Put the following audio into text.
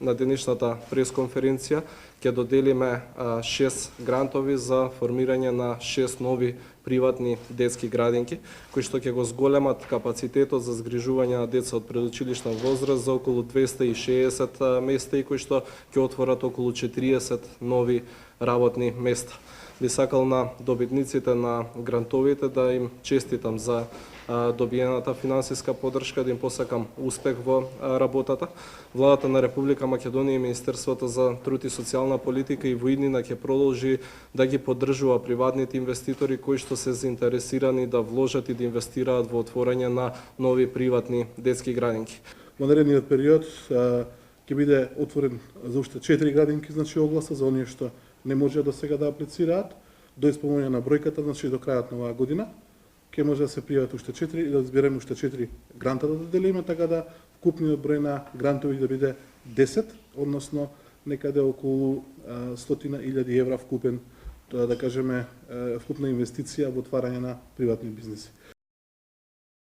на денешната пресконференција ќе доделиме 6 грантови за формирање на 6 нови приватни детски градинки, кои што ќе го зголемат капацитетот за згрижување на деца од предучилишна возраст за околу 260 места и кои што ќе отворат околу 40 нови работни места. Би сакал на добитниците на грантовите да им честитам за добиената финансиска поддршка, да им посакам успех во работата. Владата на Република Македонија и Министерството за труд и социјална политика и во иднина ќе продолжи да ги поддржува приватните инвеститори кои што се заинтересирани да вложат и да инвестираат во отворање на нови приватни детски градинки. Во наредниот период ќе биде отворен за уште 4 градинки, значи огласа за оние што не може до сега да аплицираат до исполнување на бројката, значи до крајот на оваа година. Ќе може да се пријават уште 4 и да збереме уште 4 гранта да доделиме, така да вкупниот број на грантови да биде 10, односно некаде околу 100.000 евра вкупен, тоа да кажеме вкупна инвестиција во отварање на приватни бизнеси.